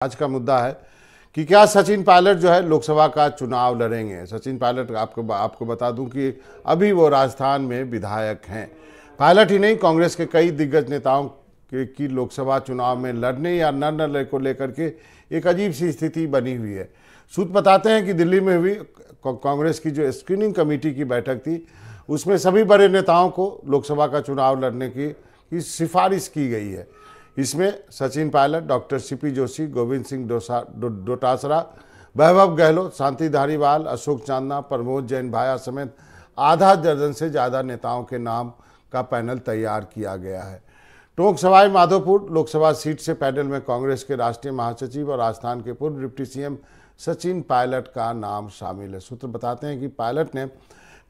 आज का मुद्दा है कि क्या सचिन पायलट जो है लोकसभा का चुनाव लड़ेंगे। सचिन पायलट आपको बता दूं कि अभी वो राजस्थान में विधायक हैं। पायलट ही नहीं, कांग्रेस के कई दिग्गज नेताओं की लोकसभा चुनाव में लड़ने या न लड़ने को लेकर के एक अजीब सी स्थिति बनी हुई है। सूत्र बताते हैं कि दिल्ली में हुई कांग्रेस की जो स्क्रीनिंग कमेटी की बैठक थी, उसमें सभी बड़े नेताओं को लोकसभा का चुनाव लड़ने की सिफारिश की गई है। इसमें सचिन पायलट, डॉक्टर सीपी जोशी, गोविंद सिंह डोटासरा, वैभव गहलोत, शांति धारीवाल, अशोक चांदना, प्रमोद जैन भाया समेत आधा दर्जन से ज़्यादा नेताओं के नाम का पैनल तैयार किया गया है। टोंक सवाई माधोपुर लोकसभा सीट से पैनल में कांग्रेस के राष्ट्रीय महासचिव और राजस्थान के पूर्व डिप्टी सीएम सचिन पायलट का नाम शामिल है। सूत्र बताते हैं कि पायलट ने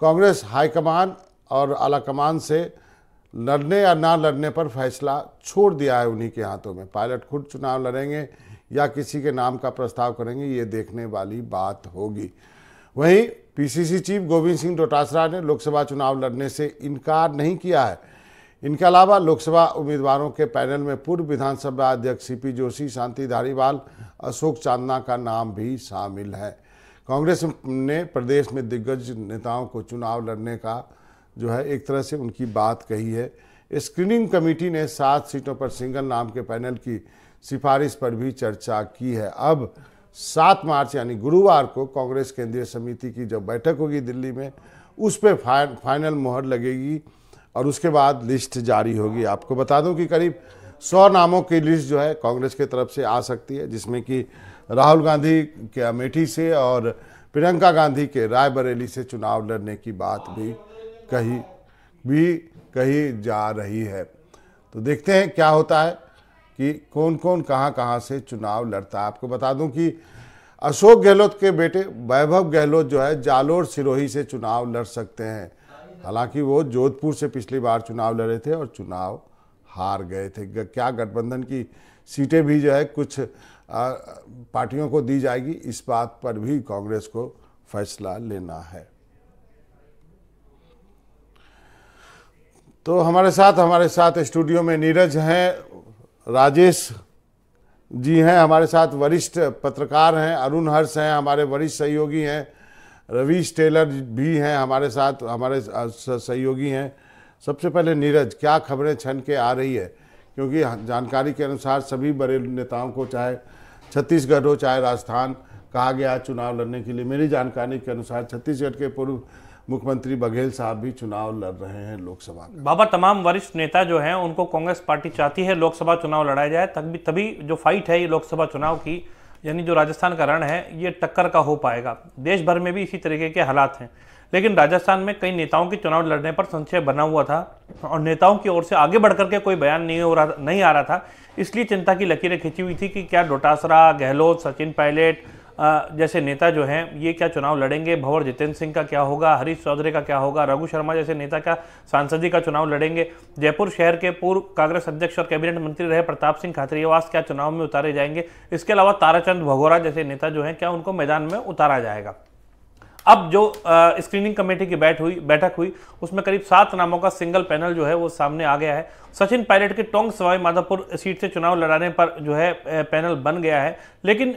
कांग्रेस हाईकमान और आलाकमान से लड़ने या ना लड़ने पर फैसला छोड़ दिया है उन्हीं के हाथों में। पायलट खुद चुनाव लड़ेंगे या किसी के नाम का प्रस्ताव करेंगे, ये देखने वाली बात होगी। वहीं पीसीसी चीफ गोविंद सिंह डोटासरा ने लोकसभा चुनाव लड़ने से इनकार नहीं किया है। इनके अलावा लोकसभा उम्मीदवारों के पैनल में पूर्व विधानसभा अध्यक्ष सीपी जोशी, शांति धारीवाल, अशोक चांदना का नाम भी शामिल है। कांग्रेस ने प्रदेश में दिग्गज नेताओं को चुनाव लड़ने का जो है एक तरह से उनकी बात कही है। स्क्रीनिंग कमेटी ने 7 सीटों पर सिंगल नाम के पैनल की सिफारिश पर भी चर्चा की है। अब 7 मार्च यानी गुरुवार को कांग्रेस केंद्रीय समिति की जब बैठक होगी दिल्ली में, उस पर फाइनल मोहर लगेगी और उसके बाद लिस्ट जारी होगी। आपको बता दूं कि करीब 100 नामों की लिस्ट जो है कांग्रेस की तरफ से आ सकती है, जिसमें कि राहुल गांधी के अमेठी से और प्रियंका गांधी के रायबरेली से चुनाव लड़ने की बात भी कही जा रही है। तो देखते हैं क्या होता है कि कौन कौन कहां से चुनाव लड़ता है। आपको बता दूं कि अशोक गहलोत के बेटे वैभव गहलोत जो है जालोर सिरोही से चुनाव लड़ सकते हैं। हालांकि वो जोधपुर से पिछली बार चुनाव लड़े थे और चुनाव हार गए थे। क्या गठबंधन की सीटें भी जो है कुछ पार्टियों को दी जाएगी, इस बात पर भी कांग्रेस को फैसला लेना है। तो हमारे साथ स्टूडियो में नीरज हैं, राजेश जी हैं हमारे साथ, वरिष्ठ पत्रकार हैं, अरुण हर्ष हैं हमारे वरिष्ठ सहयोगी हैं, रवीश टेलर भी हैं हमारे साथ, हमारे सहयोगी हैं। सबसे पहले नीरज, क्या खबरें छन के आ रही है? क्योंकि जानकारी के अनुसार सभी बड़े नेताओं को, चाहे छत्तीसगढ़ हो चाहे राजस्थान, कहा गया चुनाव लड़ने के लिए। मेरी जानकारी के अनुसार छत्तीसगढ़ के पूर्व मुख्यमंत्री बघेल साहब भी चुनाव लड़ रहे हैं लोकसभा का। बाबा, तमाम वरिष्ठ नेता जो हैं उनको कांग्रेस पार्टी चाहती है लोकसभा चुनाव लड़ाया जाए, तभी जो फाइट है ये लोकसभा चुनाव की, यानी जो राजस्थान का रण है, ये टक्कर का हो पाएगा। देश भर में भी इसी तरीके के हालात हैं, लेकिन राजस्थान में कई नेताओं के चुनाव लड़ने पर संशय बना हुआ था और नेताओं की ओर से आगे बढ़ करके कोई बयान नहीं आ रहा था। इसलिए चिंता की लकीरें खींची हुई थी कि क्या डोटासरा, गहलोत, सचिन पायलट जैसे नेता जो हैं ये क्या चुनाव लड़ेंगे। भंवर जितेंद्र सिंह का क्या होगा, हरीश चौधरी का क्या होगा, रघु शर्मा जैसे नेता क्या सांसदी का चुनाव लड़ेंगे। जयपुर शहर के पूर्व कांग्रेस अध्यक्ष और कैबिनेट मंत्री रहे प्रताप सिंह खाचरियावास क्या चुनाव में उतारे जाएंगे। इसके अलावा ताराचंद भगोरा जैसे नेता जो हैं क्या उनको मैदान में उतारा जाएगा। अब जो स्क्रीनिंग कमेटी की बैठक हुई उसमें करीब 7 नामों का सिंगल पैनल जो है वो सामने आ गया है। सचिन पायलट के टोंक सवाई माधोपुर सीट से चुनाव लड़ाने पर जो है पैनल बन गया है, लेकिन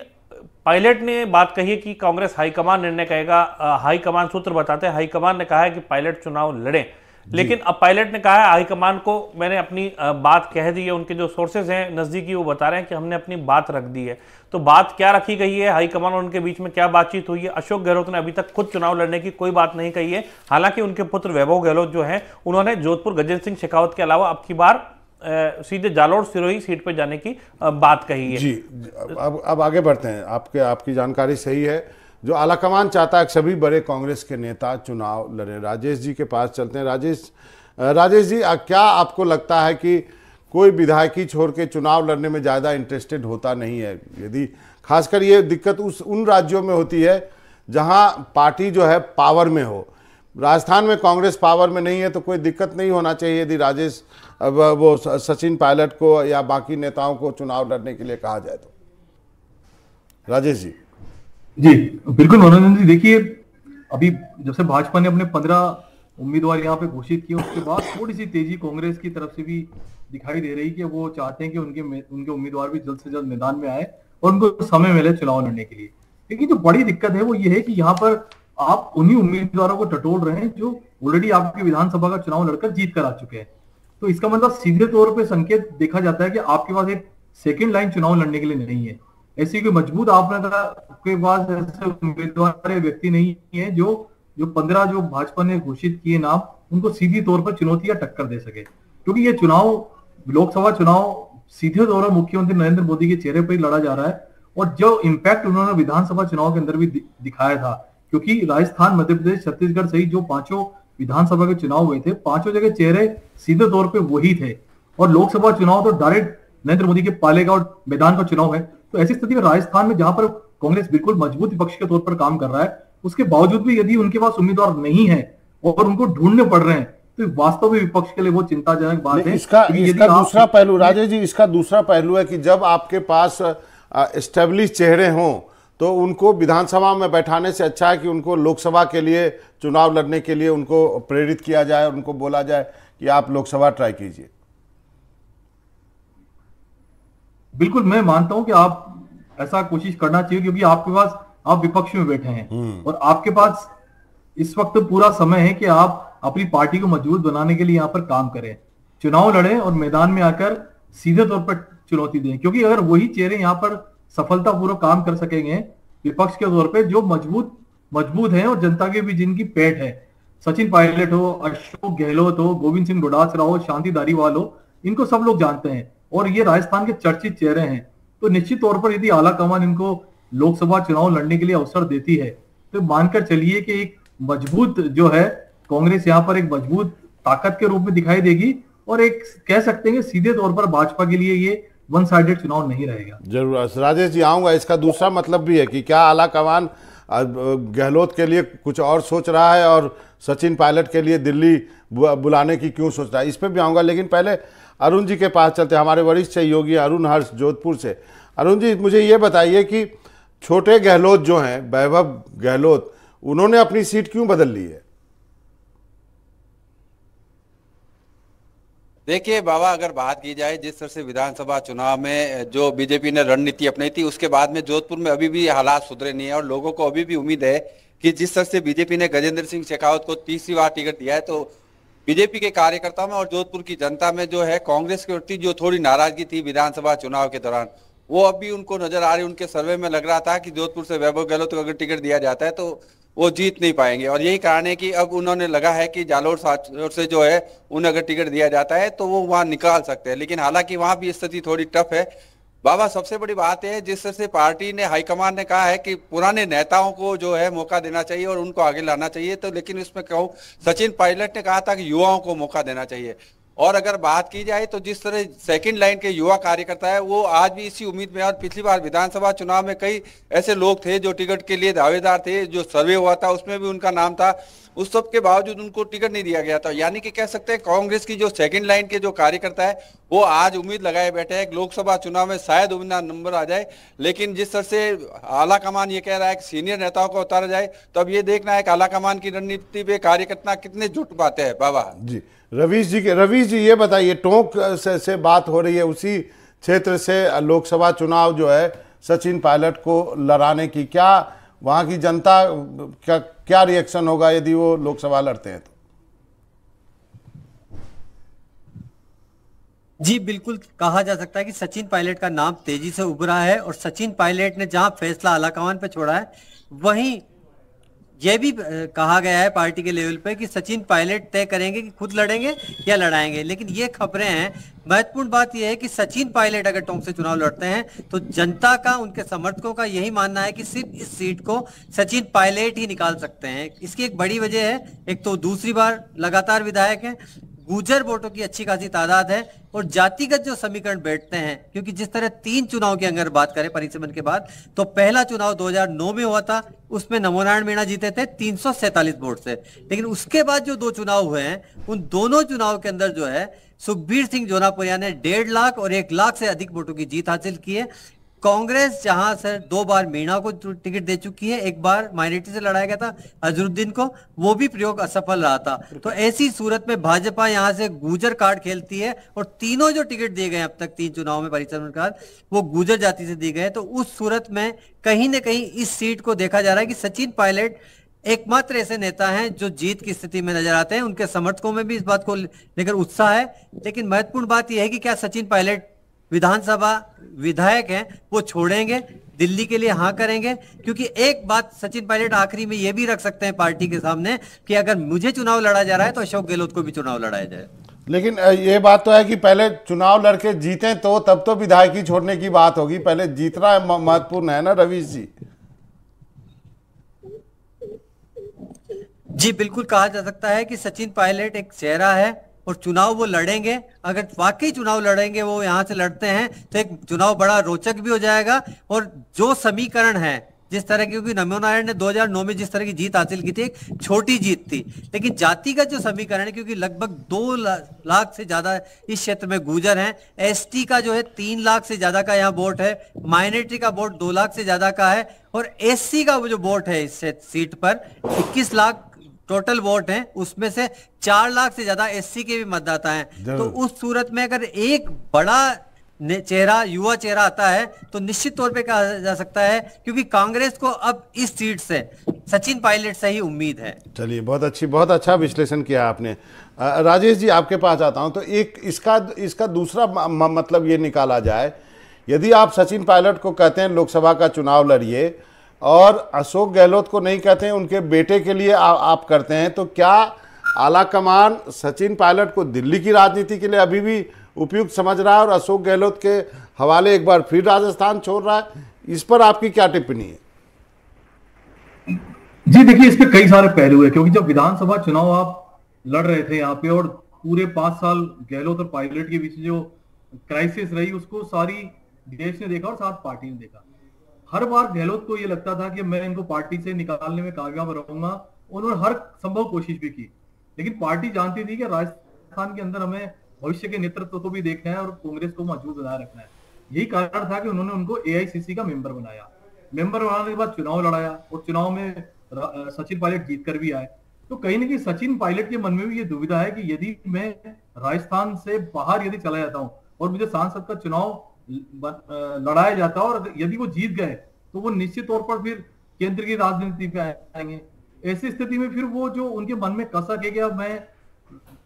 पायलट ने बात कही है कि कांग्रेस हाईकमान निर्णय कहेगा। हाईकमान सूत्र बताते हैं हाईकमान ने कहा है कि पायलट चुनाव लड़ें, लेकिन अब पायलट ने कहा है हाईकमान को मैंने अपनी बात कह दी है। उनके जो सोर्सेज हैं नजदीकी वो बता रहे हैं कि हमने अपनी बात रख दी है। तो बात क्या रखी गई है, हाईकमान और उनके बीच में क्या बातचीत हुई है? अशोक गहलोत ने अभी तक खुद चुनाव लड़ने की कोई बात नहीं कही है। हालांकि उनके पुत्र वैभव गहलोत जो हैं उन्होंने जोधपुर गजेंद्र सिंह शेखावत के अलावा अब की बार सीधे जालोर सिरोही सीट पर जाने की बात कही है। जी, अब आगे बढ़ते हैं। आपकी जानकारी सही है। जो आलाकमान चाहता है सभी बड़े कांग्रेस के नेता चुनाव लड़े। राजेश जी के पास चलते हैं। राजेश जी, क्या आपको लगता है कि कोई विधायकी छोड़ के चुनाव लड़ने में ज़्यादा इंटरेस्टेड होता नहीं है? यदि खासकर ये दिक्कत उन राज्यों में होती है जहां पार्टी जो है पावर में हो। राजस्थान में कांग्रेस पावर में नहीं है तो कोई दिक्कत नहीं होना चाहिए यदि वो सचिन पायलट को या बाकी नेताओं को चुनाव लड़ने के लिए कहा जाए तो। राजेश जी। जी बिल्कुल मनोरंजन जी, देखिए अभी जब से भाजपा ने अपने 15 उम्मीदवार यहाँ पे घोषित किए उसके बाद थोड़ी सी तेजी कांग्रेस की तरफ से भी दिखाई दे रही कि वो चाहते हैं कि उनके उम्मीदवार भी जल्द से जल्द मैदान में आए और उनको समय मिले चुनाव लड़ने के लिए। लेकिन जो बड़ी दिक्कत है वो ये है कि यहाँ पर आप उन्हीं उम्मीदवारों को टटोल रहे हैं जो ऑलरेडी आपकी विधानसभा का चुनाव लड़कर जीत कर आ चुके हैं। तो इसका मतलब सीधे तौर पे संकेत देखा जाता है कि आपके पास एक सेकंड लाइन चुनाव लड़ने के लिए नहीं है। ऐसी कोई मजबूत आपके पास ऐसे उम्मीदवार व्यक्ति नहीं है जो 15 जो भाजपा ने घोषित किए नाम, उनको सीधी तौर पर चुनौती या टक्कर दे सके। क्योंकि ये चुनाव, लोकसभा चुनाव सीधे तौर पर मुख्यमंत्री नरेंद्र मोदी के चेहरे पर ही लड़ा जा रहा है। और जो इम्पैक्ट उन्होंने विधानसभा चुनाव के अंदर भी दिखाया था, क्योंकि राजस्थान, मध्य प्रदेश, छत्तीसगढ़ सहित जो 5 विधानसभा के चुनाव हुए थे, 5 जगह चेहरे सीधे तौर पे वही थे। और लोकसभा चुनाव तो डायरेक्ट नरेंद्र मोदी के पाले का और मैदान का चुनाव है। तो ऐसी स्थिति में राजस्थान में जहां पर कांग्रेस बिल्कुल मजबूत विपक्ष के तौर पर काम कर रहा है, उसके बावजूद भी यदि उनके पास उम्मीदवार नहीं है और उनको ढूंढने पड़ रहे हैं, तो वास्तव में विपक्ष के लिए वो चिंताजनक बात है। इसका दूसरा पहलू, राजेश जी, इसका दूसरा पहलू है कि जब आपके पास एस्टेब्लिश चेहरे हों तो उनको विधानसभा में बैठाने से अच्छा है कि उनको लोकसभा के लिए चुनाव लड़ने के लिए उनको प्रेरित किया जाए और उनको बोला जाए कि आप लोकसभा ट्राई कीजिए। बिल्कुल, मैं मानता हूं कि आप ऐसा कोशिश करना चाहिए, क्योंकि आपके पास, आप विपक्ष में बैठे हैं और आपके पास इस वक्त पूरा समय है कि आप अपनी पार्टी को मजबूत बनाने के लिए यहाँ पर काम करें, चुनाव लड़ें और मैदान में आकर सीधे तौर पर चुनौती दें। क्योंकि अगर वही चेहरे यहाँ पर सफलतापूर्वक काम कर सकेंगे विपक्ष के तौर पे, जो मजबूत हैं और जनता के भी जिनकी पेट है, सचिन पायलट हो, अशोक गहलोत हो, गोविंद सिंह डोटासरा हो, शांति धारीवाल हो, इनको सब लोग जानते हैं और ये राजस्थान के चर्चित चेहरे हैं। तो निश्चित तौर पर यदि आला कमान इनको लोकसभा चुनाव लड़ने के लिए अवसर देती है, तो मानकर चलिए कि एक मजबूत जो है कांग्रेस यहाँ पर एक मजबूत ताकत के रूप में दिखाई देगी और एक कह सकते हैं कि सीधे तौर पर भाजपा के लिए ये वन साइडेड चुनाव नहीं रहेगा। जरूर राजेश जी, आऊंगा। इसका दूसरा मतलब भी है कि क्या आला कमान गहलोत के लिए कुछ और सोच रहा है और सचिन पायलट के लिए दिल्ली बुलाने की क्यों सोच रहा है, इस पर भी आऊंगा। लेकिन पहले अरुण जी के पास चलते हैं, हमारे वरिष्ठ सहयोगी अरुण हर्ष जोधपुर से। अरुण जी, मुझे ये बताइए कि छोटे गहलोत जो हैं, वैभव गहलोत, उन्होंने अपनी सीट क्यों बदल ली है? देखिए बाबा, अगर बात की जाए जिस तरह से विधानसभा चुनाव में जो बीजेपी ने रणनीति अपनाई थी, उसके बाद में जोधपुर में अभी भी हालात सुधरे नहीं है और लोगों को अभी भी उम्मीद है कि जिस तरह से बीजेपी ने गजेंद्र सिंह शेखावत को तीसरी बार टिकट दिया है, तो बीजेपी के कार्यकर्ताओं में और जोधपुर की जनता में जो है कांग्रेस के प्रति जो थोड़ी नाराजगी थी विधानसभा चुनाव के दौरान, वो अभी उनको नजर आ रही। उनके सर्वे में लग रहा था कि जोधपुर से वैभव गहलोत को अगर टिकट दिया जाता है तो वो जीत नहीं पाएंगे और यही कारण है कि अब उन्होंने लगा है कि जालोर से जो है उन्हें अगर टिकट दिया जाता है तो वो वहां निकाल सकते हैं। लेकिन हालांकि वहां भी स्थिति थोड़ी टफ है। बाबा, सबसे बड़ी बात है जिस तरह से पार्टी ने, हाईकमान ने कहा है कि पुराने नेताओं को जो है मौका देना चाहिए और उनको आगे लाना चाहिए, तो लेकिन इसमें कहूँ सचिन पायलट ने कहा था कि युवाओं को मौका देना चाहिए। और अगर बात की जाए तो जिस तरह सेकंड लाइन के युवा कार्यकर्ता है वो आज भी इसी उम्मीद में, और पिछली बार विधानसभा चुनाव में कई ऐसे लोग थे जो टिकट के लिए दावेदार थे, जो सर्वे हुआ था उसमें भी उनका नाम था, उस सब के बावजूद उनको टिकट नहीं दिया गया था। यानी कि कह सकते हैं कांग्रेस की जो सेकंड लाइन के जो कार्यकर्ता है वो आज उम्मीद लगाए बैठे हैं लोकसभा चुनाव में शायद उनका नंबर आ जाए। लेकिन जिस तरह से आला कमान ये कह रहा है कि सीनियर नेताओं को उतारा जाए, तो अब ये देखना है कि आला कमान की रणनीति पे कार्यकर्ता कितने जुट पाते हैं। बाबा जी, रवीश जी ये बताइए, टोंक से बात हो रही है, उसी क्षेत्र से लोकसभा चुनाव जो है सचिन पायलट को लड़ाने की, क्या वहाँ की जनता का क्या रिएक्शन होगा यदि वो लोकसभा लड़ते हैं? तो जी बिल्कुल कहा जा सकता है कि सचिन पायलट का नाम तेजी से उभरा है और सचिन पायलट ने जहां फैसला आलाकमान पे छोड़ा है, वहीं यह भी कहा गया है पार्टी के लेवल पे कि सचिन पायलट तय करेंगे कि खुद लड़ेंगे या लड़ाएंगे। लेकिन ये खबरें हैं, महत्वपूर्ण बात यह है कि सचिन पायलट अगर टोंक से चुनाव लड़ते हैं तो जनता का, उनके समर्थकों का यही मानना है कि सिर्फ इस सीट को सचिन पायलट ही निकाल सकते हैं। इसकी एक बड़ी वजह है, एक तो दूसरी बार लगातार विधायक हैं, गुर्जर वोटों की अच्छी खासी तादाद है और जातिगत जो समीकरण बैठते हैं, क्योंकि जिस तरह 3 चुनाव की अगर बात करें परिसमन के बाद, तो पहला चुनाव 2009 में हुआ था, उसमें नमो नारायण मीणा जीते थे 347 वोट से। लेकिन उसके बाद जो 2 चुनाव हुए हैं, उन दोनों चुनाव के अंदर जो है सुखबीर सिंह जोनापुरिया ने 1.5 लाख और 1 लाख से अधिक वोटों की जीत हासिल की है। कांग्रेस जहां से 2 बार मीणा को टिकट दे चुकी है, 1 बार माइनॉरिटी से लड़ाया गया था अजरुद्दीन को, वो भी प्रयोग असफल रहा था। तो ऐसी सूरत में भाजपा यहां से गुर्जर कार्ड खेलती है और तीनों जो टिकट दिए गए अब तक 3 चुनाव में परिचालन कार्ड वो गुर्जर जाति से दिए गए। तो उस सूरत में कहीं ना कहीं इस सीट को देखा जा रहा है कि सचिन पायलट एकमात्र ऐसे नेता हैं जो जीत की स्थिति में नजर आते हैं। उनके समर्थकों में भी इस बात को लेकर उत्साह है, लेकिन महत्वपूर्ण बात यह है कि क्या सचिन पायलट विधानसभा विधायक हैं वो छोड़ेंगे, दिल्ली के लिए हाँ करेंगे? क्योंकि एक बात सचिन पायलट आखिरी में ये भी रख सकते हैं पार्टी के सामने कि अगर मुझे चुनाव लड़ा जा रहा है तो अशोक गहलोत को भी चुनाव लड़ाया जाए। लेकिन ये बात तो है कि पहले चुनाव लड़के जीते तो तब तो विधायकी छोड़ने की बात होगी, पहले जीतना महत्वपूर्ण है ना रवीश जी। जी बिल्कुल, कहा जा सकता है कि सचिन पायलट एक चेहरा है और चुनाव वो लड़ेंगे। अगर वाकई चुनाव लड़ेंगे, वो यहां से लड़ते हैं तो एक चुनाव बड़ा रोचक भी हो जाएगा। और जो समीकरण है जिस तरह की, क्योंकि नमो नारायण ने 2009 में जिस तरह की जीत हासिल की थी, एक छोटी जीत थी, लेकिन जातिगत जो समीकरण है, क्योंकि लगभग 2 लाख से ज्यादा इस क्षेत्र में गुर्जर हैं, एसटी का जो है 3 लाख से ज्यादा का यहाँ वोट है, माइनॉरिटी का वोट 2 लाख से ज्यादा का है, और एससी का वो जो वोट है इस सीट पर 21 लाख टोटल वोट हैं, उसमें से 4 लाख से ज्यादा एससी के भी मतदाता हैं। तो उस सूरत में अगर एक बड़ा चेहरा, युवा चेहरा आता है तो निश्चित तौर पे कहा जा सकता है, क्योंकि कांग्रेस को अब इस सीट से सचिन पायलट से ही उम्मीद है। चलिए, बहुत अच्छा विश्लेषण किया आपने। राजेश जी, आपके पास आता हूं। तो एक इसका दूसरा मतलब ये निकाला जाए, यदि आप सचिन पायलट को कहते हैं लोकसभा का चुनाव लड़िए और अशोक गहलोत को नहीं कहते हैं, उनके बेटे के लिए आप करते हैं, तो क्या आला कमान सचिन पायलट को दिल्ली की राजनीति के लिए अभी भी उपयुक्त समझ रहा है और अशोक गहलोत के हवाले एक बार फिर राजस्थान छोड़ रहा है? इस पर आपकी क्या टिप्पणी है? जी देखिए, इस पे कई सारे पहलू है, क्योंकि जब विधानसभा चुनाव आप लड़ रहे थे यहाँ पे और पूरे 5 साल गहलोत और पायलट के बीच जो क्राइसिस रही उसको सारी देश ने देखा और साथ पार्टी ने देखा। हर बार गहलोत को ये लगता था कि मैं इनको पार्टी से निकालने में कामयाब रहूंगा, उन्होंने हर संभव कोशिश भी की, लेकिन पार्टी जानती थी कि राजस्थान के अंदर हमें भविष्य के नेतृत्व को भी देखना है और कांग्रेस को मजबूत बनाए रखना है। यही कारण था कि उन्होंने उनको एआईसीसी का मेंबर बनाया। मेंबर बनाने के बाद चुनाव लड़ाया और चुनाव में सचिन पायलट जीत कर भी आए। तो कहीं ना कहीं सचिन पायलट के मन में भी ये दुविधा है कि यदि मैं राजस्थान से बाहर यदि चला जाता हूं और मुझे सांसद का चुनाव लड़ाया जाता है और यदि वो जीत गए तो वो निश्चित तौर पर फिर केंद्र की राजनीति पे आएंगे। ऐसी स्थिति में फिर वो जो उनके मन में कसक है कि अब मैं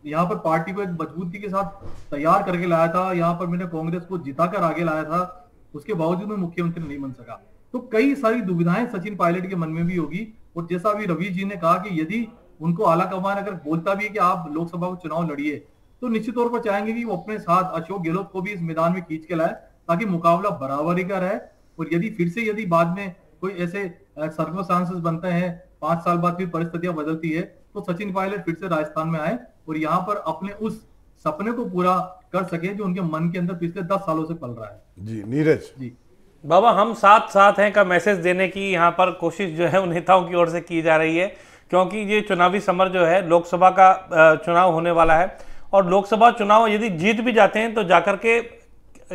यहाँ पर पार्टी को एक मजबूती के साथ तैयार करके लाया था, यहाँ पर मैंने कांग्रेस को जिताकर आगे लाया था, उसके बावजूद मैं मुख्यमंत्री नहीं बन सका। तो कई सारी दुविधाएं सचिन पायलट के मन में भी होगी। और जैसा अभी रवि जी ने कहा कि यदि उनको आला कमान अगर बोलता भी है कि आप लोकसभा को चुनाव लड़िए, तो निश्चित तौर पर चाहेंगे कि वो अपने साथ अशोक गहलोत को भी इस मैदान में खींच के लाए ताकि मुकाबला बराबरी का रहे। और यदि फिर से यदि बाद में कोई ऐसे सर्कमस्टांसेस बनते हैं, 5 साल बाद फिर परिस्थितियां बदलती है, तो सचिन पायलट फिर से राजस्थान में आए और यहाँ पर अपने उस सपने को पूरा कर सके जो उनके मन के अंदर पिछले 10 सालों से पल रहा है। जी नीरज जी बाबा, हम साथ साथ हैं का मैसेज देने की यहाँ पर कोशिश जो है उन नेताओं की ओर से की जा रही है, क्योंकि ये चुनावी समर जो है, लोकसभा का चुनाव होने वाला है और लोकसभा चुनाव यदि जीत भी जाते हैं तो जाकर के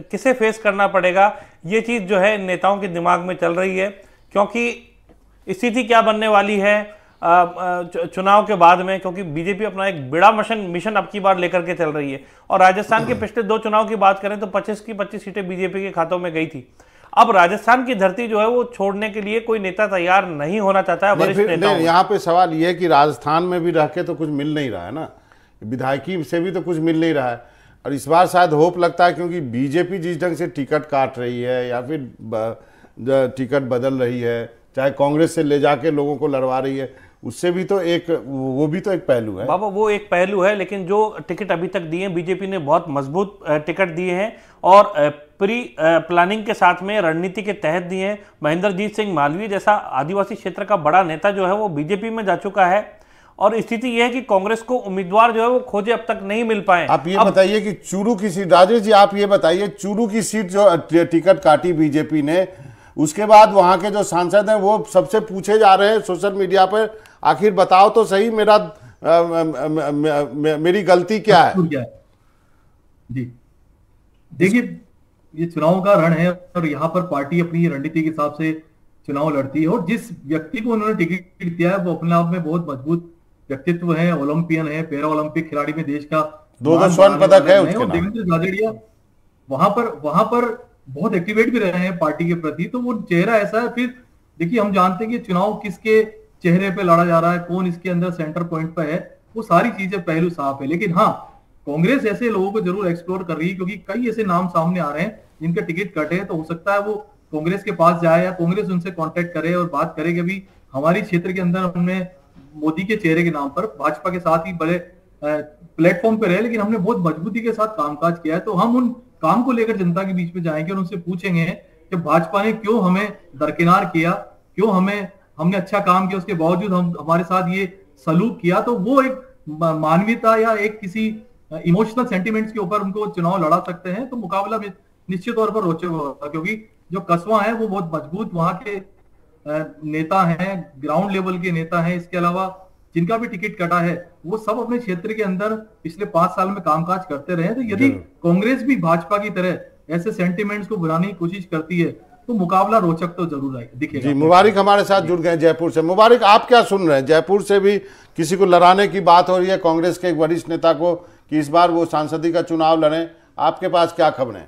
किसे फेस करना पड़ेगा, ये चीज़ जो है नेताओं के दिमाग में चल रही है। क्योंकि स्थिति क्या बनने वाली है चुनाव के बाद में, क्योंकि बीजेपी अपना एक बड़ा मिशन अब की बार लेकर के चल रही है। और राजस्थान के पिछले 2 चुनाव की बात करें तो 25 की 25 सीटें बीजेपी के खातों में गई थी। अब राजस्थान की धरती जो है वो छोड़ने के लिए कोई नेता तैयार नहीं होना चाहता है। वरिष्ठ नेताओं यहाँ पे सवाल ये है कि राजस्थान में भी रह के तो कुछ मिल नहीं रहा है ना, विधायकी से भी तो कुछ मिल नहीं रहा है। और इस बार शायद होप लगता है, क्योंकि बीजेपी जिस ढंग से टिकट काट रही है या फिर टिकट बदल रही है, चाहे कांग्रेस से ले जाके लोगों को लड़वा रही है, उससे भी तो वो भी तो एक पहलू है बाबा। वो एक पहलू है, लेकिन जो टिकट अभी तक दिए हैं बीजेपी ने बहुत मजबूत टिकट दिए हैं और प्री प्लानिंग के साथ में रणनीति के तहत दिए हैं। महेंद्रजीत सिंह मालवीय जैसा आदिवासी क्षेत्र का बड़ा नेता जो है वो बीजेपी में जा चुका है और स्थिति यह है कि कांग्रेस को उम्मीदवार जो है वो खोजे अब तक नहीं मिल पाए। आप ये बताइए कि चूरू की सीट, राजेश जी आप ये बताइए, चूरू की सीट जो टिकट काटी बीजेपी ने, उसके बाद वहां के जो सांसद हैं वो सबसे पूछे जा रहे हैं सोशल मीडिया पर, आखिर बताओ तो सही मेरी गलती क्या है? जी देखिए, ये चुनाव का रण है और यहाँ पर पार्टी अपनी रणनीति के हिसाब से चुनाव लड़ती है, और जिस व्यक्ति को उन्होंने टिकट दिया है वो अपने आप में बहुत मजबूत व्यक्तित्व है, ओलंपियन है, पैरा ओलंपिक खिलाड़ी में देश का 2 स्वर्ण पदक है उसके नाम। देवेंद्र झाझड़िया वहां पर बहुत एक्टिवेट भी रहे हैं पार्टी के प्रति, तो वो चेहरा ऐसा है। फिर देखिए, हम जानते हैं कि चुनाव किसके चेहरे पे लड़ा जा रहा है, कौन इसके अंदर सेंटर पॉइंट पे है, वो सारी चीजें पहलू साफ है। लेकिन हाँ, कांग्रेस ऐसे लोगों को जरूर एक्सप्लोर कर रही है, क्योंकि कई ऐसे नाम सामने आ रहे हैं जिनके टिकट कटे हैं, तो हो सकता है वो कांग्रेस के पास जाए या कांग्रेस उनसे कांटेक्ट करे और बात करे कि भी हमारी क्षेत्र के अंदर हमने मोदी के चेहरे के नाम पर भाजपा के साथ ही बड़े प्लेटफॉर्म पे रहे, लेकिन हमने बहुत मजबूती के साथ कामकाज किया है, तो हम उन काम को लेकर जनता के बीच में जाएंगे और उनसे पूछेंगे कि भाजपा ने क्यों हमें दरकिनार किया, क्यों हमने अच्छा काम किया उसके बावजूद हमारे साथ ये सलूक किया। तो वो एक मानवीयता या एक किसी इमोशनल सेंटिमेंट्स के ऊपर उनको चुनाव लड़ा सकते हैं, तो मुकाबला निश्चित तौर पर रोचक होगा, क्योंकि जो कस्बा है वो बहुत मजबूत वहां के नेता हैं, ग्राउंड लेवल के नेता हैं। इसके अलावा जिनका भी टिकट कटा है वो सब अपने क्षेत्र के अंदर पिछले 5 साल में कामकाज करते रहे। तो यदि कांग्रेस भी भाजपा की तरह ऐसे सेंटिमेंट्स को बुलाने की कोशिश करती है तो मुकाबला रोचक तो जरूर दिखेगा। जी, मुबारक हमारे साथ जुड़ गए जयपुर से। मुबारक, आप क्या सुन रहे हैं? जयपुर से भी किसी को लड़ाने की बात हो रही है, कांग्रेस के एक वरिष्ठ नेता को, कि इस बार वो सांसदी का चुनाव लड़ें। आपके पास क्या खबरें?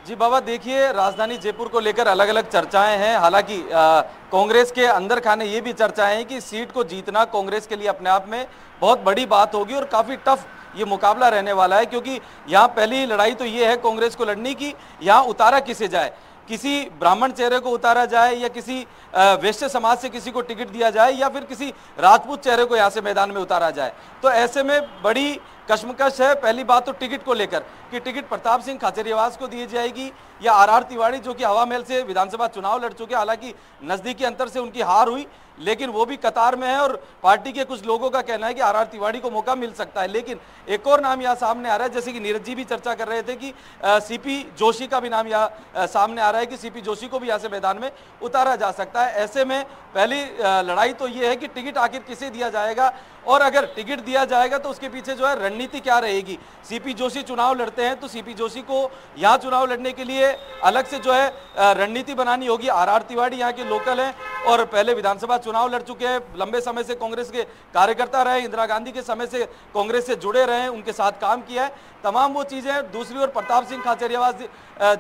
जी बाबा, देखिए, राजधानी जयपुर को लेकर अलग अलग चर्चाएं हैं। हालांकि कांग्रेस के अंदर खाने ये भी चर्चाएं हैं कि सीट को जीतना कांग्रेस के लिए अपने आप में बहुत बड़ी बात होगी और काफी टफ ये मुकाबला रहने वाला है, क्योंकि यहाँ पहली लड़ाई तो ये है कांग्रेस को लड़ने की, यहाँ उतारा किसे जाए, किसी ब्राह्मण चेहरे को उतारा जाए या किसी वैश्य समाज से किसी को टिकट दिया जाए या फिर किसी राजपूत चेहरे को यहाँ से मैदान में उतारा जाए। तो ऐसे में बड़ी कश्मकश है। पहली बात तो टिकट को लेकर कि टिकट प्रताप सिंह खाचरियावास को दी जाएगी या आर तिवारी, जो कि हवा महल से विधानसभा चुनाव लड़ चुके, हालांकि नजदीकी अंतर से उनकी हार हुई, लेकिन वो भी कतार में है और पार्टी के कुछ लोगों का कहना है कि आर तिवारी को मौका मिल सकता है। लेकिन एक और नाम यहाँ सामने आ रहा है, जैसे कि नीरज जी भी चर्चा कर रहे थे कि सीपी जोशी का भी नाम यहाँ सामने आ रहा है कि सीपी जोशी को भी यहाँ से मैदान में उतारा जा सकता है। ऐसे में पहली लड़ाई तो ये है कि टिकट आखिर किसे दिया जाएगा, और अगर टिकट दिया जाएगा तो उसके पीछे जो है रणनीति क्या रहेगी। सीपी जोशी चुनाव लड़ते हैं तो सीपी जोशी को यहाँ चुनाव लड़ने के लिए अलग से जो है रणनीति बनानी होगी। आर तिवारी यहाँ के लोकल हैं और पहले विधानसभा चुनाव लड़ चुके हैं, लंबे समय से कांग्रेस के कार्यकर्ता रहे, इंदिरा गांधी के समय से कांग्रेस से जुड़े रहे हैं, उनके साथ काम किया है, तमाम वो चीजें। दूसरी ओर प्रताप सिंह खाचरियावास,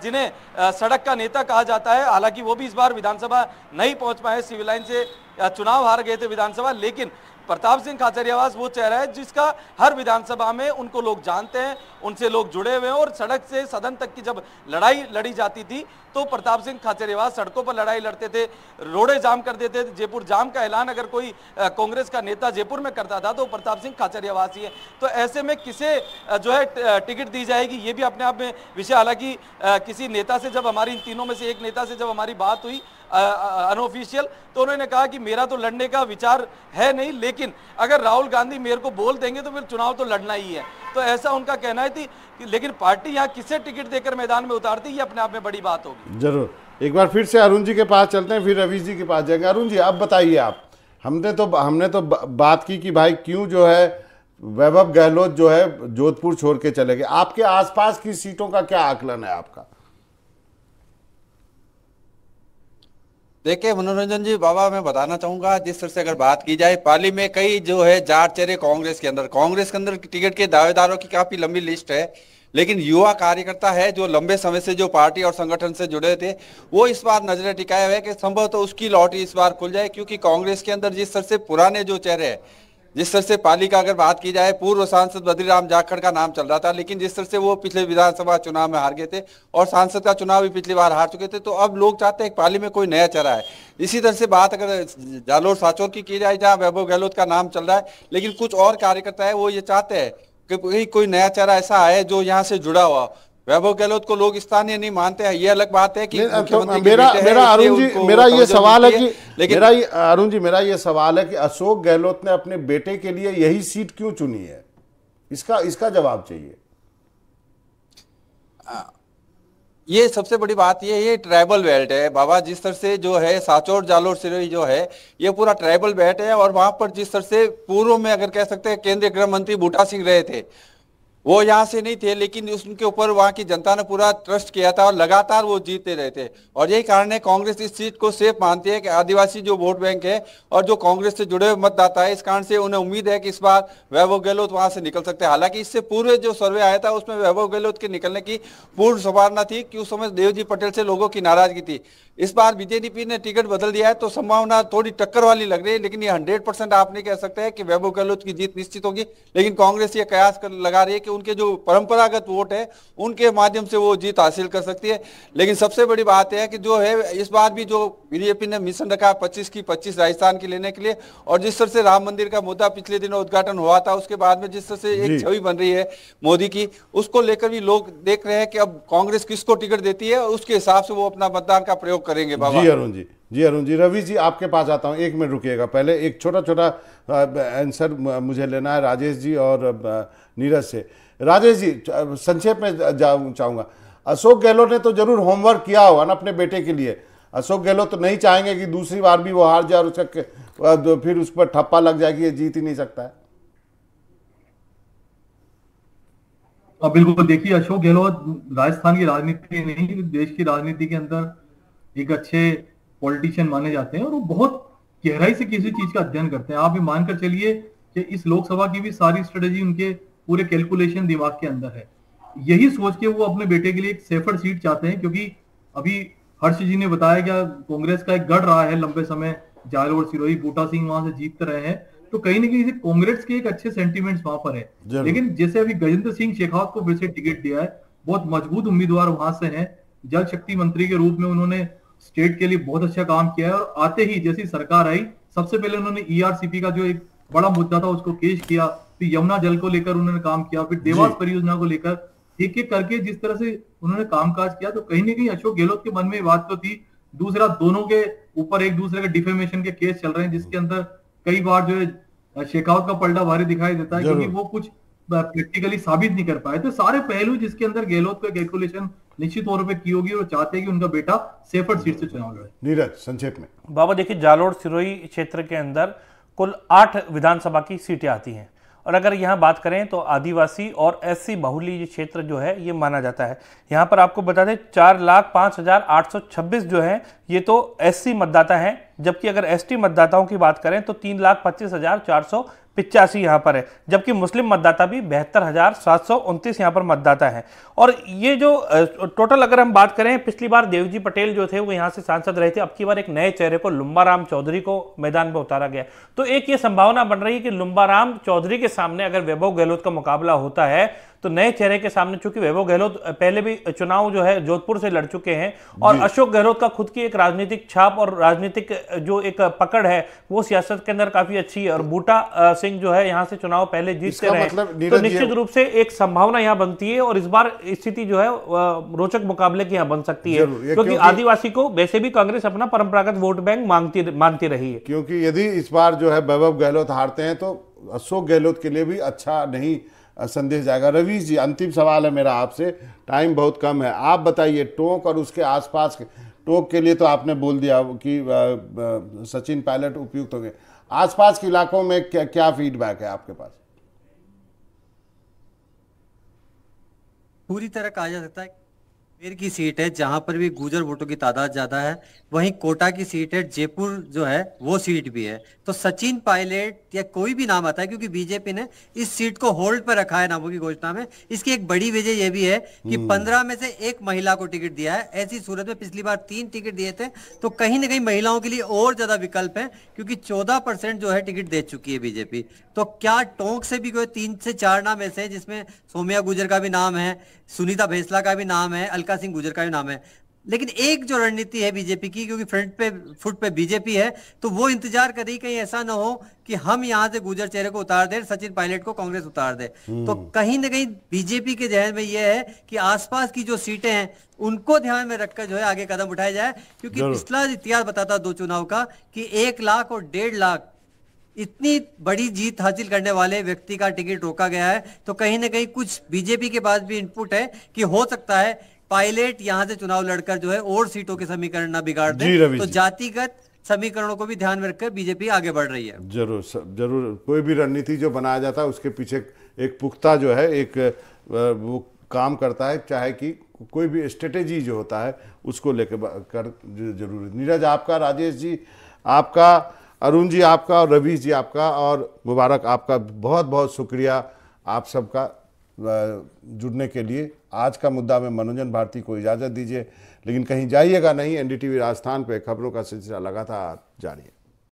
जिन्हें सड़क का नेता कहा जाता है, हालांकि वो भी इस बार विधानसभा नहीं पहुंच पाए, सिविल लाइन से चुनाव हार गए थे विधानसभा, लेकिन प्रताप सिंह खाचरियावास वो चेहरा है जिसका हर विधानसभा में उनको लोग जानते हैं, उनसे लोग जुड़े हुए हैं। और सड़क से सदन तक की जब लड़ाई लड़ी जाती थी तो प्रताप सिंह खाचरियावास सड़कों पर लड़ाई लड़ते थे, रोडे जाम कर देते थे। जयपुर जाम का ऐलान अगर कोई कांग्रेस का नेता जयपुर में करता था तो प्रताप सिंह खाचरियावास ही है। तो ऐसे में किसे जो है टिकट दी जाएगी ये भी अपने आप में विषय। हालांकि किसी नेता से जब हमारी, इन तीनों में से एक नेता से जब हमारी बात हुई अनऑफिशियल, तो उन्होंने कहा कि मेरा तो लड़ने का विचार है नहीं, लेकिन अगर राहुल गांधी मेरे को बोल देंगे तो फिर चुनाव तो लड़ना ही है। तो ऐसा उनका कहना है थी, लेकिन पार्टी यहाँ किसे टिकट देकर मैदान में उतारती ये अपने आप में बड़ी बात होगी। जरूर, एक बार फिर से अरुण जी के पास चलते हैं, फिर रवि जी के पास जाएंगे। अरुण जी, आप बताइए, आप हमने तो बात की कि भाई क्यों जो है वैभव गहलोत जो है जोधपुर छोड़ के चले गए। आपके आसपास की सीटों का क्या आकलन है आपका? देखिए मनोरंजन जी, बाबा मैं बताना चाहूंगा, जिस तरह से अगर बात की जाए, पाली में कई जो है जाट चेहरे कांग्रेस के अंदर टिकट के दावेदारों की काफी लंबी लिस्ट है, लेकिन युवा कार्यकर्ता है जो लंबे समय से जो पार्टी और संगठन से जुड़े थे, वो इस बार नजरें टिकाए हुए कि संभवतः उसकी लॉटरी इस बार खुल जाए। क्योंकि कांग्रेस के अंदर जिस तरह से पुराने जो चेहरे हैं, जिस तरह से पाली का अगर बात की जाए, पूर्व सांसद बद्रीराम जाखड़ का नाम चल रहा था, लेकिन जिस तरह से वो पिछले विधानसभा चुनाव में हार गए थे और सांसद का चुनाव भी पिछली बार हार चुके थे, तो अब लोग चाहते हैं पाली में कोई नया चेहरा है। इसी तरह से बात अगर जालोर सांचौर की जाए, जहाँ वैभव गहलोत का नाम चल रहा है, लेकिन कुछ और कार्यकर्ता है वो ये चाहते हैं कि कोई नया चेहरा ऐसा आए जो यहाँ से जुड़ा हुआ। वैभव गहलोत को लोग स्थानीय नहीं मानते हैं, ये अलग बात है कि मेरा अरुण जी, मेरा ये सवाल है कि अरुण जी, मेरा ये सवाल है कि अशोक गहलोत ने अपने बेटे के लिए यही सीट क्यों चुनी है? इसका जवाब चाहिए। ये सबसे बड़ी बात ये ट्राइबल बेल्ट है बाबा। जिस तरह से जो है सांचौर जालोर सिरोही जो है ये पूरा ट्राइबल बेल्ट है, और वहां पर जिस तरह से पूर्व में अगर कह सकते हैं केंद्रीय गृह मंत्री बूटा सिंह रहे थे, वो यहाँ से नहीं थे, लेकिन उनके ऊपर वहाँ की जनता ने पूरा ट्रस्ट किया था और लगातार वो जीतते रहे थे। और यही कारण है कांग्रेस इस सीट को सेफ मानती है कि आदिवासी जो वोट बैंक है और जो कांग्रेस से जुड़े हुए मतदाता है, इस कारण से उन्हें उम्मीद है कि इस बार वैभव गहलोत वहां से निकल सकते हैं। हालांकि इससे पूर्व जो सर्वे आया था उसमें वैभव गहलोत के निकलने की पूर्ण संभावना थी कि उस समय देवजी पटेल से लोगों की नाराजगी थी। इस बार बीजेपी ने टिकट बदल दिया है तो संभावना थोड़ी टक्कर वाली लग रही है, लेकिन ये 100% आप नहीं कह सकते हैं कि वैभव गहलोत की जीत निश्चित होगी। लेकिन कांग्रेस ये कयास लगा रही है कि उनके जो परंपरागत वोट है उनके माध्यम से वो जीत हासिल कर सकती है। लेकिन सबसे बड़ी बात है कि जो है इस बार भी जो बीजेपी ने मिशन रखा 25 की 25 राजस्थान की लेने के लिए, और जिस तरह से राम मंदिर का मुद्दा पिछले दिनों उद्घाटन हुआ था, उसके बाद में जिस तरह से एक छवि बन रही है मोदी की, उसको लेकर भी लोग देख रहे हैं कि अब कांग्रेस किसको टिकट देती है, उसके हिसाब से वो अपना मतदान का प्रयोग करेंगे। बाबा जी अरुण जी, रवि जी आपके पास आता हूं, 1 मिनट रुकिएगा। पहले एक छोटा छोटा आंसर मुझे लेना है राजेश जी और नीरज से। राजेश जी, संक्षेप में चाहूंगा, अशोक गहलोत ने तो जरूर होमवर्क किया होगा ना अपने बेटे के लिए। अशोक गहलोत तो नहीं चाहेंगे कि दूसरी बार भी वो हार जाए और उसका फिर उस पर ठप्पा लग जाए कि ये जीत ही नहीं सकता है। अब बिल्कुल देखिए, अशोक गहलोत राजस्थान की राजनीति नहीं, देश की राजनीति के अंदर एक अच्छे पॉलिटिशियन माने जाते हैं और वो बहुत गहराई से किसी चीज का अध्ययन करते हैं। आप ये मानकर चलिए कि इस लोकसभा की भी सारी स्ट्रेटेजी उनके पूरे कैलकुलेशन दिमाग के अंदर है। यही सोच के वो अपने बेटे के लिए एक सेफर सीट चाहते हैं, क्योंकि अभी हर्ष जी ने बताया कि कांग्रेस का एक गढ़ रहा है लंबे समय, जालोर सिरोही, बूटा सिंह वहां से जीतते रहे हैं, तो कहीं ना कहीं से कांग्रेस के एक अच्छे सेंटीमेंट्स वहां पर है। लेकिन जैसे अभी गजेंद्र सिंह शेखावत को फिर से टिकट दिया है, बहुत मजबूत उम्मीदवार वहां से हैं, जल शक्ति मंत्री के रूप में उन्होंने स्टेट के लिए बहुत अच्छा काम किया है। और आते ही जैसी सरकार आई, सबसे पहले उन्होंने ईआरसीपी का जो एक बड़ा मुद्दा था उसको पेश किया, फिर यमुना जल को लेकर उन्होंने काम किया, फिर देवास परियोजना को लेकर एक एक करके जिस तरह से उन्होंने कामकाज किया, तो कहीं ना कहीं अशोक गहलोत के मन में बात तो थी। दूसरा, दोनों के ऊपर एक दूसरे के डिफेमेशन के केस चल रहे हैं, जिसके अंदर कई बार जो है शेखावत का पलटा भारी दिखाई देता है, क्योंकि वो कुछ प्रैक्टिकली साबित नहीं कर पाए। तो सारे पहलू जिसके अंदर गहलोत को कैलकुलेशन निश्चित तौर पे की होगी और चाहते हैं कि उनका बेटा सेफर सीट से चुनाव लड़े। नीरज, संक्षेप में। बाबा देखिए, जालोर सिरोही क्षेत्र के अंदर कुल 8 विधानसभा की सीटें आती हैं, और अगर यहाँ बात करें तो आदिवासी और एससी बाहुल्य क्षेत्र जो है ये माना जाता है। यहाँ पर आपको बता दें 4,05,826 जो है ये तो एससी मतदाता हैं, जबकि अगर एसटी मतदाताओं की बात करें तो 3,25,485 यहाँ पर है, जबकि मुस्लिम मतदाता भी 72,729 यहाँ पर मतदाता हैं। और ये जो टोटल अगर हम बात करें, पिछली बार देवजी पटेल जो थे वो यहाँ से सांसद रहे थे, अब की बार एक नए चेहरे को लुम्बाराम चौधरी को मैदान में उतारा गया। तो एक ये संभावना बन रही है कि लुम्बाराम चौधरी के सामने अगर वैभव गहलोत का मुकाबला होता है तो नए चेहरे के सामने, चूंकि वैभव गहलोत पहले भी चुनाव जो है जोधपुर से लड़ चुके हैं और अशोक गहलोत का खुद की एक राजनीतिक छाप और राजनीतिक जो एक पकड़ है वो सियासत के अंदर काफी अच्छी है, और बूटा सिंह जो है यहाँ से चुनाव पहले जीतते रहे, तो निश्चित रूप से एक संभावना यहाँ बनती है और इस बार स्थिति जो है रोचक मुकाबले की यहाँ बन सकती है, क्योंकि आदिवासी को वैसे भी कांग्रेस अपना परंपरागत वोट बैंक मानती रही है। क्योंकि यदि इस बार जो है वैभव गहलोत हारते हैं तो अशोक गहलोत के लिए भी अच्छा नहीं संदेश जाएगा। रवि जी, अंतिम सवाल है मेरा आपसे, टाइम बहुत कम है, आप बताइए टोंक और उसके आसपास के, टोंक के लिए तो आपने बोल दिया कि सचिन पायलट उपयुक्त होंगे, आसपास के इलाकों में क्या फीडबैक है आपके पास? पूरी तरह कहा जा सकता है अजमेर की सीट है जहां पर भी गुर्जर वोटों की तादाद ज्यादा है, वहीं कोटा की सीट है, जयपुर जो है वो सीट भी है। तो सचिन पायलट या कोई भी नाम आता है, क्योंकि बीजेपी ने इस सीट को होल्ड पर रखा है नामों की घोषणा में। इसकी एक बड़ी वजह यह भी है कि 15 में से एक महिला को टिकट दिया है। ऐसी सूरत में पिछली बार 3 टिकट दिए थे, तो कहीं ना कहीं महिलाओं के लिए और ज्यादा विकल्प है, क्योंकि 14% जो है टिकट दे चुकी है बीजेपी। तो क्या टोंक से भी कोई 3 से 4 नाम ऐसे हैं, जिसमें सौम्या गुर्जर का भी नाम है, सुनीता भैंसला का भी नाम है, अलका सिंह गुर्जर का भी नाम है। लेकिन एक जो रणनीति है बीजेपी की, क्योंकि फ्रंट फुट पे बीजेपी है, तो वो इंतजार कर रही कहीं ऐसा ना हो कि हम यहां से गुर्जर चेहरे को उतार दे, सचिन पायलट को कांग्रेस उतार दे। तो कहीं ना कहीं बीजेपी के जहन में यह है कि आसपास की जो सीटें हैं उनको ध्यान में रखकर जो है आगे कदम उठाया जाए, क्योंकि पिछला इतिहास बताता 2 चुनाव का कि 1 लाख और 1.5 लाख इतनी बड़ी जीत हासिल करने वाले व्यक्ति का टिकट रोका गया है। तो कहीं ना कहीं कुछ बीजेपी के पास भी इनपुट है कि हो सकता है पायलट यहां से चुनाव लड़कर जो है और सीटों के समीकरण ना बिगाड़ दे। तो जातिगत समीकरणों को भी ध्यान में रखकर बीजेपी आगे बढ़ रही है। जरूर कोई भी रणनीति जो बनाया जाता है उसके पीछे एक पुख्ता जो है एक वो काम करता है, चाहे कि कोई भी स्ट्रेटेजी जो होता है उसको लेकर कर जरूरी। नीरज आपका, राजेश जी आपका, अरुण जी आपका और रवीश जी आपका और मुबारक आपका बहुत बहुत शुक्रिया आप सबका जुड़ने के लिए। आज का मुद्दा में मनोरंजन भारती को इजाज़त दीजिए, लेकिन कहीं जाइएगा नहीं। एनडीटीवी राजस्थान पे खबरों का सिलसिला लगातार जारी है।